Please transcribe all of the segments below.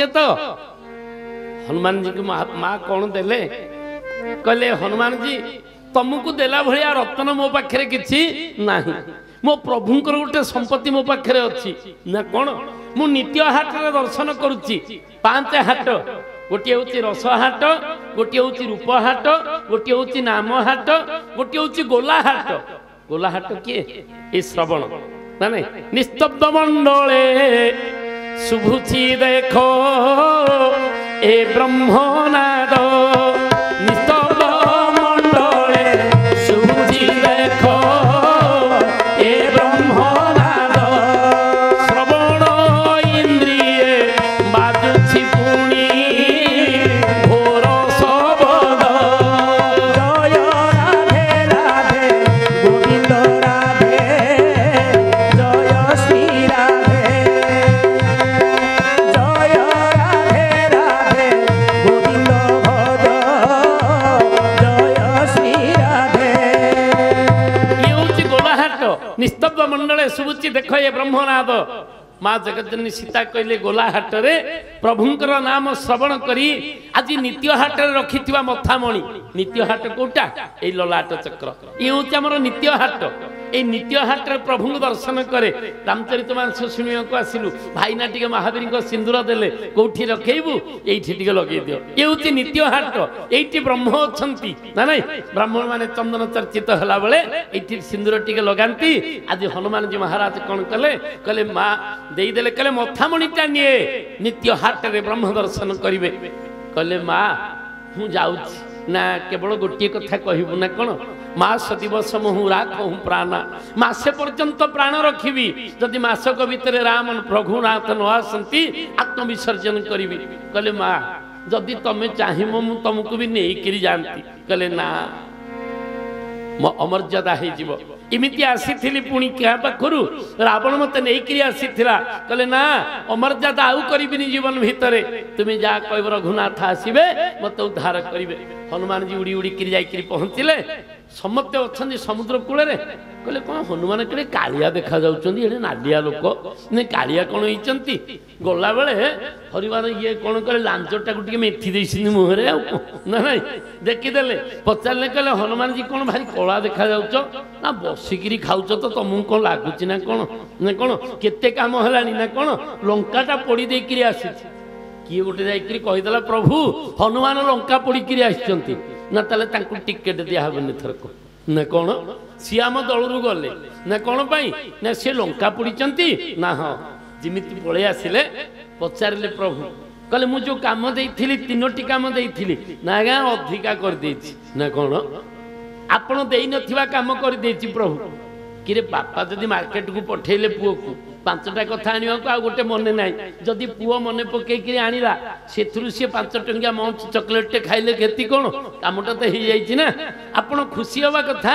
कहुचे तो हनुमान जी को माँ कौन देले कहले हनुमान जी तुमको देला भलिया रत्न मो पाखे किछि नाही मो प्रभुंकर गोटे संपत्ति मो पाखे अच्छी ना कौन मु नित्य हाट दर्शन करुच्ची 5 हाट गोटे हूँ रस हाट गोटे हूँ रूप हाट गोटे हूँ नाम हाट गोटे हूँ गोला हाट किए ये श्रवण ना नहीं निस्तब्ध मंडले शुभुची देखो ए ब्रह्मनाद निस्तब्ध मंडले शुभुची देखो ए ब्रह्मनाद श्रवण इंद्रिय बाजुछि पुणी घोर शब्द जय राधे राधे गोविंद राधे जय श्री राधे जय राधे राधे गोविंद भज जय श्री राधे। ये हूँ गोलाहाट निस्तब्ध मंडले शुभुची देखो ये ब्रह्मनाद माँ जगज्जननी सीता कहले गोलाहाट रे प्रभुंकर नाम श्रवण करी आज नित्य हाट रखि मथामणि नित्य हाट कोटा ए ललाट चक्र ये हूँ आमर नित्य हाट ए नित्य हाट प्रभु दर्शन करे रामचरितमानस शुणिया को आसिलु भाईना टिके महावीर को सिंदूर देले कोठी रखेबू एठी टिके लगे दियो ये हूँ नित्य हाट एठी ब्रह्म अछंती ना नहीं ब्राह्मण माने चंदन चर्चित हला बेले एठी सिंदूर टिके लगांती आज हनुमान जी महाराज कौन कले कले माँ देई देले कले मथामणिटा निये नित्य हाट रे ब्रह्म दर्शन करिवे कले माँ हूँ जाउछि ना केवल गोटे कथा कहबू ना कौन मास दिवस मुहु राखु प्राण मासे पर्यंत प्राण रखिबी जदि मासक भितर राम रघुनाथ न आसंती आत्मविसर्जन करी कहले माँ जदि तमें चाहे मु तुमको भी नहीं जानती कहले ना मो अमर्यादा हो इमिति आसी पुणी क्या पाखु रावण मत नहीं आसी कहले ना अमर्यादा आउ करी जीवन भितर तुम्हें जहाँ कह रघुनाथ आसबे मत उद्धार करेंगे हनुमान जी उड़ी उड़ी जाकि पहुँचले समस्ते अच्छा समुद्र कूल कहले कौन हनुमान कड़े कालिया देखा जाऊँचे नालिया लोक नहीं कालिया कौन होती गला बेले हरिमान ये कौन कहे लांचटा टे मेथी देती मुहरे ना ना देखीदे पचारे कहले हनुमान जी कौन भारी कला देखा जाऊच ना बसिकी खाऊच तो तुमको कौन लगुच ना कौन ना कौन केते काम है ना कौन लंकाटा पोड़ी देकर आसी किए गोटे जाकि कहीदेला प्रभु हनुमान लंका पोड़ी आसी ना ताले टिकेट दिहबन थरक ना कौन सी आम दलू गले ना कौन पाई ना सी लंका पोड़ी ना हाँ जमी पलि आसिले पचारे प्रभु कहले मु जो काम देइथिली 3टी काम देइथिली ना आज्ञा अधिका कर देछि ना कौन आपण देई नथिबा काम कर देछि प्रभु कि बापा जदि मार्केट को पठेले पुओ को 5टा कथा आनिबा को आ गोटे मने नाई जदि पुओ मने पकेइकरी आनिला सेथुरु से 5 टंकिया मंच चॉकलेट टे खाइले केती कोन कामटा तो हो जाइछि ना आपण खुशी होबा कथा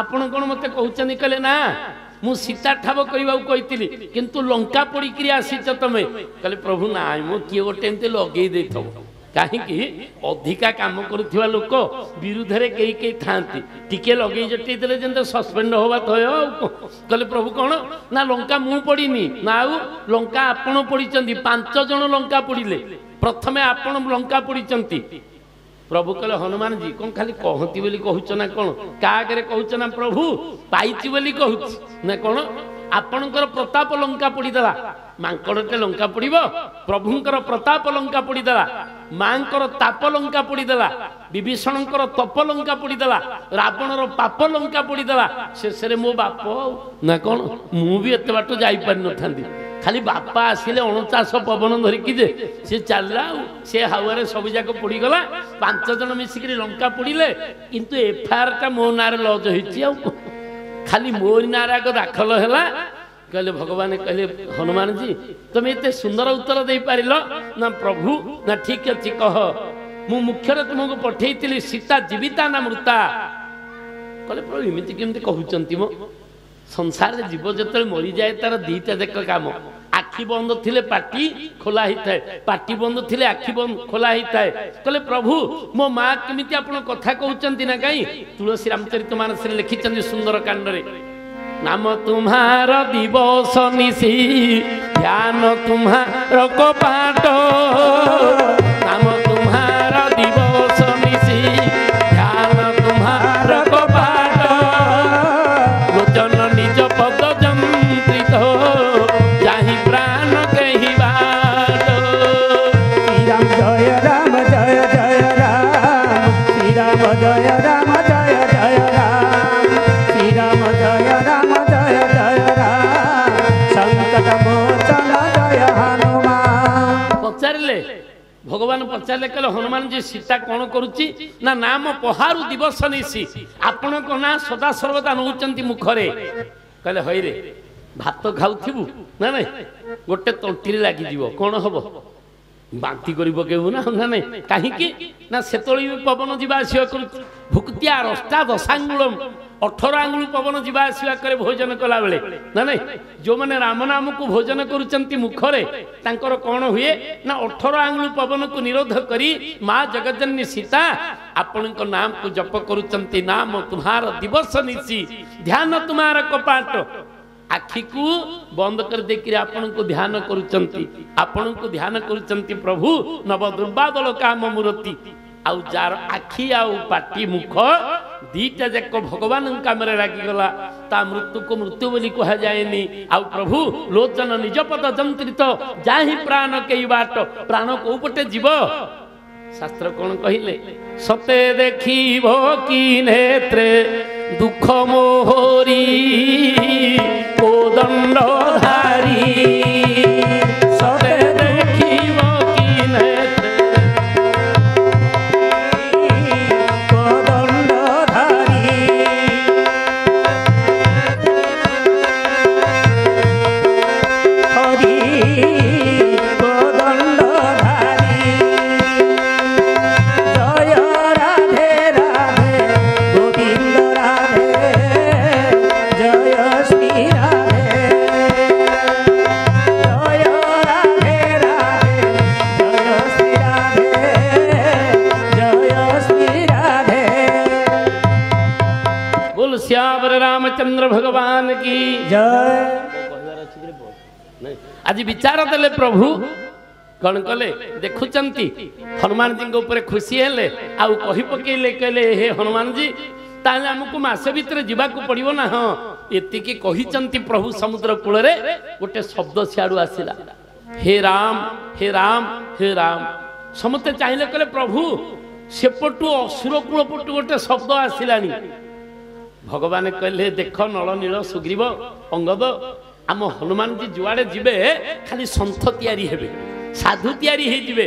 आपण कोन मते कहउचनी कहले ना मु सीता ठाब करबा कहितली किंतु लंका पड़ी करी आसीच तमे कहले प्रभु ना मो किए गोटे एमते लगे देथौ कहीं अधिका काम करुवा लोक विरुद्ध रे कई थांती टिके लगे जटे देले जंत सस्पेंड होबा थयो कहले प्रभु कौन ना लंका मु पड़ीनी ना आउ लंका आपण पड़ीचंती 5 जन लंका पड़िले प्रथमे आपण लंका पड़ीचंती प्रभु कहले हनुमान जी कौन खाली कहती बोली कहूच ना कौन कागरे कहूच ना प्रभु पाइची बोली कहूच ना कौन आपणकर प्रताप लंका पड़ीदेला मांकड़टे लंका पड़ब प्रभुंकर प्रताप लंका पड़ीदेला मांकर ताप लंका पड़ीदेला विभीषणकर तप लंका पड़ीदेला रावणर पाप लंका पड़ीदेला शेष मो बाप ना कौन मु भी एत बाट जाई पारि नथांती खाली बापा आसिले 49 पवन धरिकी जे से चलला से हावारे सब जाक पड़ीगला 5 जन मिसिक लंका पड़िले किंतु एफआईआर टा मो नारे लज होइछि आ खाली मोर नारे आग दाखल है कहले भगवान कहले हनुमान जी तुम एते सुंदर उत्तर दे पारिल ना प्रभु ना ठीक अच्छी कह मु मुख्य तुमको पठेई सीता जीविता ना मृता कहले प्रभु एमती केमती कहउचंती मो संसार जीव जते मरी जाए तार 2टा जाक काम आखि बंद थिले पाटी खोला ही थाए पाटी बंद थिले आखि बंद खोला ही थाए कहले प्रभु मो माँ केमिति आपण कथा कहउचंती ना काई तुलसी रामचरितमानस रे लिखिचंती सुंदर कांड रे नाम तुम्हार दिवस निशी ध्यान तुम्हारो कपाट नाम तुम्हारा दिवस निशी ध्यान तुम्हारो कपाट लोचन निज पद जंत्रित जाहि प्राण कहि बाट श्री राम जय राम जय जय राम श्री राम जय राम जय जय राम श्री राम जय राम जय जय राम संकट मोचन जय हनुमान। पचारे भगवान पचारे कहले हनुमान जी सीता कौन करुच्ची ना नाम पहारु दिवस निशी आपण को ना सदा सर्वदा नौचंती मुखरे कहले हई रे भात खाऊथिबु ना नहीं गोटे तंटी लगी जीव कौन हम बांती कर पकेबू ना ना नहीं कहीं ना सेतोली पवन जीवा आसिया कर भुक्तिया रष्टा दशांगुलम 18 आंगुल पवन जीवा आसिया करे भोजन कला बेले ना नहीं जो मैंने राम नाम को भोजन करुचंती मुखरे तांकर कौन हुए ना 18 आंगुल पवन को निरोध करी माँ जगज्जननी सीता आपण को नाम को जप करुचंती नाम तुम्हार दिवस निशी ध्यान तुम्हार कपाट आखि को बंद कर देखिए आपण को ध्यान करुचंती आपण को ध्यान करुचंती प्रभु नव दुर्बादल काम मूर्ति आउ जार आखि आउ पाटी मुख दीटा जाक भगवान काम लगिगला ता मृत्यु को मृत्यु बोली कह जाएनी आउ प्रभु लोचन निज पद जंत्रित जाहि प्राण कई बाट प्राण को पटे जीव शास्त्र कौन कहले सते देखिबो कि नेत्रे दुख मोहरी कोदंड धारी सते देखिबो कि नेत्रे कोदंड धारी हरि कोदंड धारी जय राधे राधे गोविंद राधे जय श्री राधे जय राधे राधे जय श्री राधे जय श्री राधे। बोल श्यावर रामचंद्र भगवान की जय आज विचार देले प्रभु कौन कले देखुचंती हनुमान जी ऊपर खुशी हेले आउ कही पकेले कहले हे हनुमान जी ताले हमको मासे भीतर जीवाकू पड़िबो ना हाँ एतिकी कहिचंती प्रभु समुद्र कूल रे गोटे शब्द सियाड़ू आसिला हे राम हे राम हे राम समस्ते चाहिए कहले प्रभु सेपटू असुर कूल पटू गोटे शब्द आसिलानी भगवान कहले देख नल नील सुग्रीव अंगद आम हनुमान जी जुआड़े जीवे खाली सन्थ तैयारी हेबे साधु तैयारी हे जीवे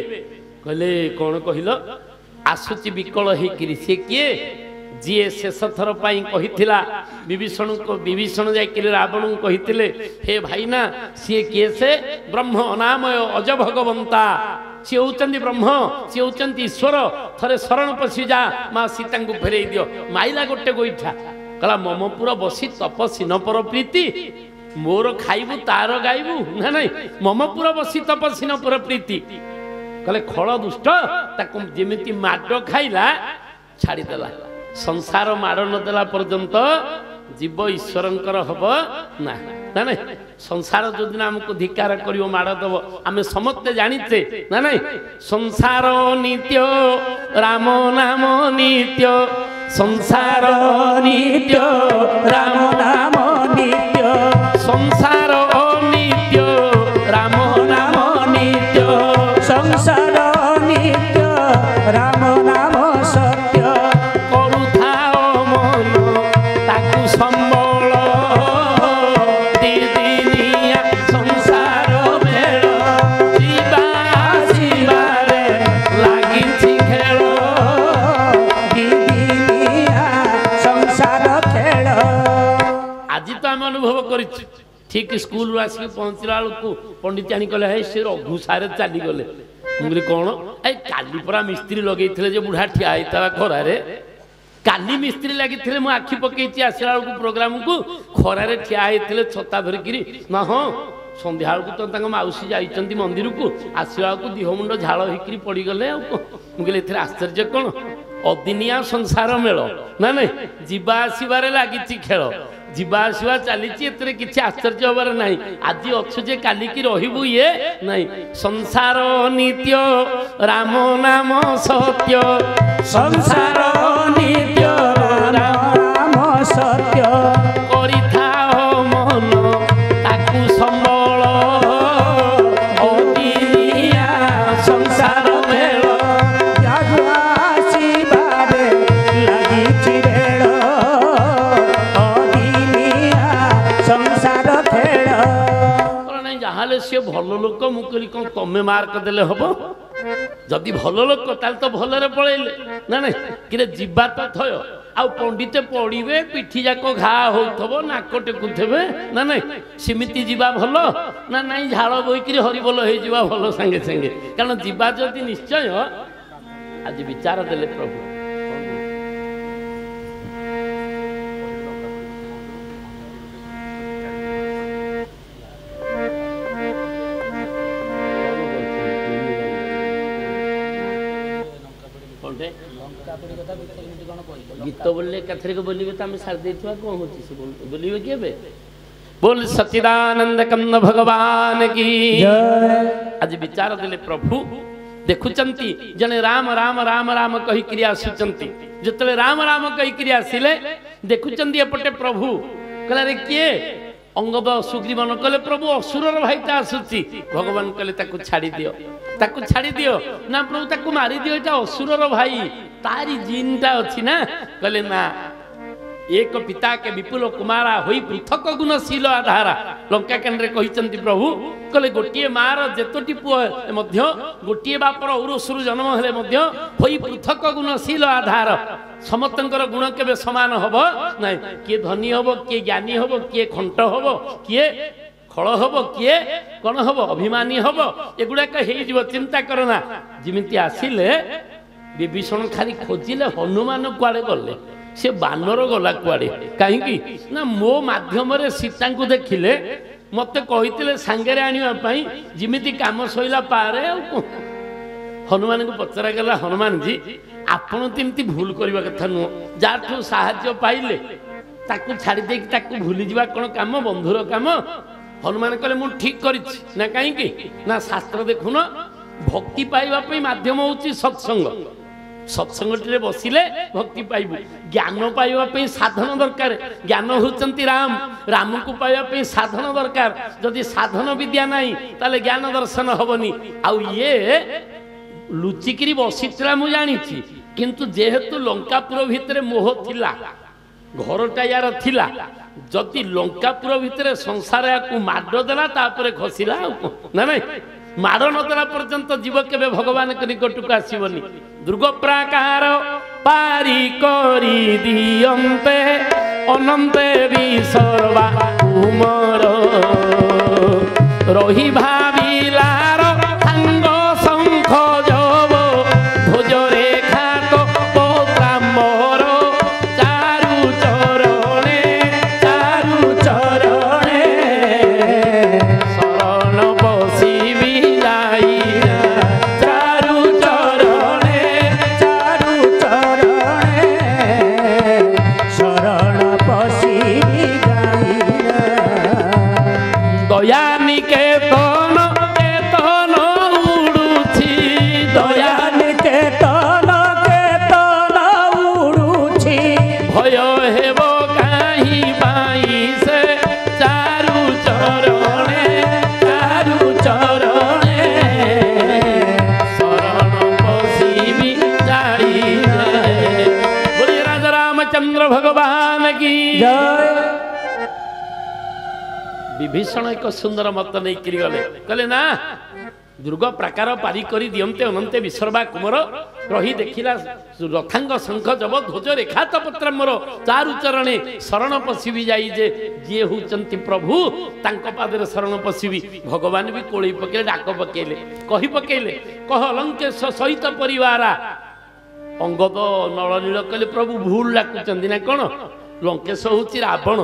कहले कौन कहल आसुची विकल हेकिरी से किए जी शेष थर पाई कहिथिला विभीषण को विभीषण जाइकिले रावण को कहिथिले हे भाईना सी किए से ब्रह्म अनामय अज भगवंता सी होचंदी ब्रह्म सी होचंदी ईश्वर थरे शरण पशि जा माँ सीता को फेरई दियो माइला गोटे गोईठा कहला ममपुर बसी तपसी न पर प्रीति मोर खाइबू तार गाइबू ना नहीं ममपुर बसी तपसी न पर प्रीति कहले खल दुष्ट ताकू जेमिति माड खाइला छाड़ीदेला संसार माड़ नदेला पर्यंत जीव ईश्वरंकर हब ना ना नहीं संसार जो दिन हमको धिकार करियो माड़ दब आमे समस्ते जानिचे ना नहीं संसार नित्य राम नाम नित्य संसार नित्य राम नाम नित्य संसार अनित्य राम नाम नित्य संसार नित्य राम नाम सत्य करुथाओ मन ताकू संबल दिदिनिया संसार मेल जीवा जीवारे लागिछि खेल दिदिनिया संसार खेल। आज तो आम अनुभव कर ठीक स्कूल आसिक पहुँचला बेलू पंडित आनी कहले हे से रघु सारे चली गले मुझे कौन ए काली परा मिस्त्री लगे जो बुढ़ा ठिया होता खरारे काली मिस्त्री लगी मुझे आखि पकई आसला बेलू प्रोग्राम को खरारे ठिया होते छता धरिकी ना हाँ संध्या बेलू तो मौसी जाइंट मंदिर को आसला बेलू दिह मुंड झाड़ होकर पड़गले मुझे आश्चर्य कौन अदिनिया संसार मेल ना नहीं जीवा आसबार लगी खेल ଯିବା ଆସିବା ଚାଲିଛି, ଏଥିରେ କିଛି ଆଶ୍ଚର୍ଯ୍ୟ ହବାର ନାହିଁ। ଆଜି ଅଛୁ ଯେ କାଲିକି ରହିବୁ ଇଏ ନାହିଁ। ସଂସାର ନିତ୍ୟ ରାମ ନାମ ସତ୍ୟ, ସଂସାର ନିତ୍ୟ ରାମ ସତ୍ୟ, କରିଥାଅ ମନ ତାକୁ ସମ୍ବଳ, ଅଦିନିଆ ସଂସାର ମେଳ, ଆସିବାରେ ଲାଗିଛି ବେଳ, ଅଦିନିଆ ସଂସାର ଖେଳ। ନାଇଁ ଯାହାହେଲେ ସିଏ ଭଲ ଲୋକ, ମୁଁ କହିଲି କଣ ତମେ ମାର୍କ ଦେଲେ ହବ? ଯଦି ଭଲ ଲୋକ ତାହେଲେ ତ ଭଲରେ ପଳେଇଲେ ନା ନାଇଁ, କିରେ ଯିବା ତ ଥୟ। ଆଉ ପଣ୍ଡିତେ ପଡ଼ିବେ, ପିଠି ଯାକ ଘା ହଉଥିବ, ନାକ ଟେକୁଥିବେ ନା ନାଇଁ, ସେମିତି ଯିବା ଭଲ ନା ନାଇଁ? ଝାଳ ବୋହିକିରି ହରିବୋଲ ହେଇଯିବା ଭଲ ସାଙ୍ଗେ ସାଙ୍ଗେ। କାରଣ ଯିବା ଯଦି ନିଶ୍ଚୟ, ଆଜି ବିଚାର ଦେଲେ ପ୍ରଭୁ। गीत बोलले कथरे बोलिबे त हमें सार देथुआ कोन होची से बोलिबे के बे बोल सच्चिदानंद कंद भगवान की जय। आज विचार देले प्रभु देखुचंती जने राम राम राम राम कहि क्रिया सुचंती, जतले राम राम कहि क्रिया आसिले देखुचंती एपटे प्रभु कहला रे किए अंगद सुग्रीवन कहले प्रभु असुरर भाईटा आसुची। भगवान कहले ताकू छाड़ी दियो, ताकू छाड़ी दियो ना प्रभु, ताकू मारी दियो, एटा असुरर भाई, तारी जीनटा अछि ना। कहले ना, एक पिता के विपुल कुमारा होई पृथक गुणशील आधारा। लंका कांडरे कहिचंती प्रभु कहले गोटिए मार जेतोटी पुଅ मध्य गोटिए बापर औरसुरु जन्म हेले मध्य होई पृथक गुणशील आधार। समस्तंकर गुण केबे समान हबो नाही, किए धनी हबो, किए ज्ञानी हबो, किए खंट हबो, किए खळ हबो, किए कोन हबो अभिमानी हबो, एगुडा हेई जीव। चिंता करना, जिमिति आसिले विभीषण खाली खोजिले हनुमान कुआडे गले, से बानर गला कुआडे कहीं ना मो माध्यम रे सीता को देखिले मते कहितिले सांगरे आनिवा पई, जिमिति काम सइला पारे। हनुमान को पचरा गला, हनुमान जी आपण तिमती भूल करबा कथा नु, जाठू सहाय्य पाइले ताकू छाड़ी दे ताकू भूली जीवा कोन काम, बंधुर काम। हनुमान कहले मु ठीक करिछि ना, कहीं ना शास्त्र देखुन भक्ति पाइबा पई माध्यम होउची सत्संग। सत्संगटी बसिले भक्ति पाइबु, ज्ञान पाइबा पई साधन दरकार। ज्ञान होचंती राम, राम को पाइबा पई साधन दरकार। जदि साधन विद्या नाही ताले ज्ञान दर्शन हबनी। आउ ये लुचिकिरी बसितला मु जानिछि, किंतु जेहेतु लंकापुर भितरे मोह थिला, घरटा यार थिला, जदि लंकापुर भितरे संसार को माड देला तापरे खसिला ना नहीं, माड़ नदेला पर्यंत जीव केबे भगवान के निकटक आसीबनी। दुर्ग प्राकार पारी करी दियंते अनंते विसर्वा उमर, रही भाविलार सांग शंख जब ध्वज रेखा तो पोत्राम्बर, चारु चरणे चारु चरणे शरण बसिबी जाई, चारु चरणे चारु चरणे शरण पसिबी जाई। दया निकेतन केतन उड़ुछि, दया केतन केतन उड़ुछि, भय हेब काहि पाई से, चारु चरणे चारु चरणे शरण पसिबी जाई। बोलिए राजा रामचंद्र भगवान की जय। विभीषण एक सुंदर मत नहीं गले, कहले ना दुर्ग प्राकार पारी करी दियंते अनंते विसर्वा कुमर, रही देखिला रथांग शंख जब ध्वज रेखा तो पत्राम्बर, चारु चरणे शरण पशिबी जाई। जे जे होचंती प्रभु तांको पादरे शरण पशिबी। भगवान भी कोळी पकेले, डाक पकेले, कहि पकेले, कह लंकेश सहित परिवारा। अंगद नळनील कहले प्रभु भूल डाकुचंती ना कोन, लंकेश होची रावण,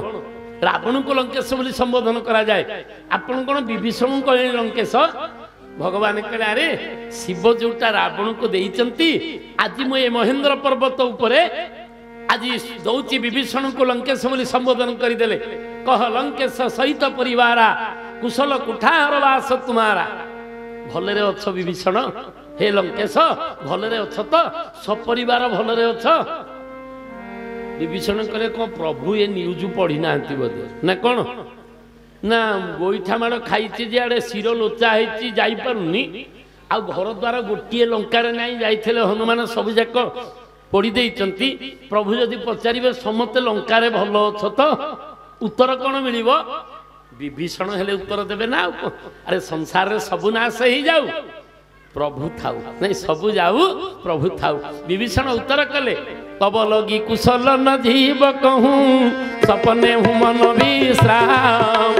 रावण को लंकेश बोली संबोधन करा जाए, आपण कोन विभीषण कहले लंकेश। भगवान कहले अरे शिव जोटा रावण को देइचंती, आज मु ए महेंद्र पर्वत उपरे आज दौची विभीषण को लंकेश बोली संबोधन करदेले कह लंकेश सहित परिवारा कुशल कुठार वास तुम्हारा भलरे अछ विभीषण हे लंकेश भलरे अछ तो सपरिवार भलरे अछ विभीषण कहे कौन प्रभु ये न्यूज पढ़ी ना बोधे ना कौन ना गोईठा माड़ खाई आड़े शिर लोचा होनी आ घर द्वार गोटे लंकार नहीं जाइए हनुमान सब जाक पढ़ी देइचंती प्रभु जदि पचारे समस्ते लंकारे भल अछ तो उत्तर कौन मिल विभीषण हेले उत्तर देवे ना अरे संसार रे सबु नाश ही जाऊ प्रभु थाऊ नहीं सबु जाऊ प्रभु थाऊ विभीषण उत्तर कले तब लगी कुशल न जीव कहूँ सपने हूँ मन विश्राम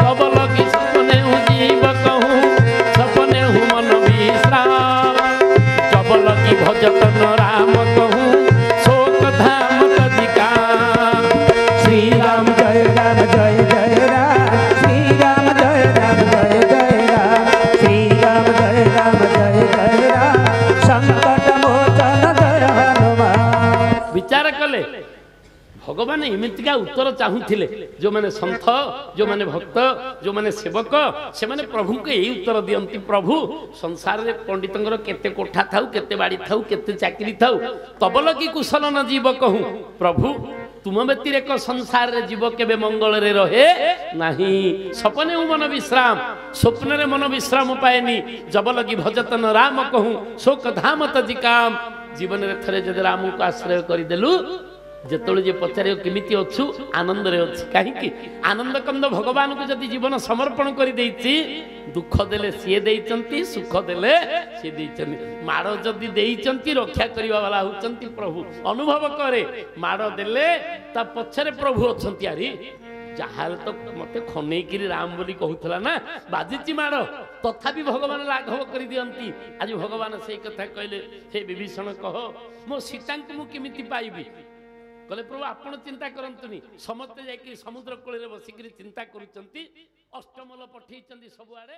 तब लगी सपने हूँ जीव कहूँ सपने हूँ मन विश्राम जब लगी भजत न राम कहूँ शोक धाम तजिका श्री राम जय राम जय जय राम श्री राम जय राम जय जय राम श्री राम जय राम जय जय राम संकट मोचन जय हनुमान विचार कले भगवान एमतीका उत्तर चाहूले जो मैंने सन्थ जो मैंने भक्त जो मैंने सेवक से मैंने प्रभु को यही उत्तर दियंती प्रभु संसार रे पंडितंगर केते कोठा थाउ केते बाड़ी थाउ केते चाकरी थाउ तबल की कुशल न जीव कहूँ प्रभु तुम व्यतिरेक संसार रे जीव केबे मंगल रे रहे नहीं सपने मन विश्राम स्वप्न रे मन विश्राम पाएनी जब लगी भजतन राम कहूँ शोक धाम तजिकाम जीवन रे थरे जदि राम को आश्रय करदेलु जेतोले जे पचारे केमिति अच्छु आनंद रे अछि काहे आनंद कंद भगवान को जदि जीवन समर्पण कर देइछि दुख देले सिए देइचंती सुख देले सिए देइचंती माड़ जदि देइचंती रक्षा करबा वाला होचंती प्रभु अनुभव करे माड़ देले ता पछरे प्रभु अछंती आरी जहाल तो मते खनेकिरी राम बोली कहूला ना बाजिची माड़ तथापि भगवान लाघव कर दियंती आज भगवान से कथा कहले हे विभीषण कह मो सीता को मु केमिति पाइबी कहले प्रभु आपण चिंता करंतुनी समस्ते जाकि समुद्र कूल रे बसिकरी चिंता करूचंती अष्टमल पठेइचंती सबुआडे।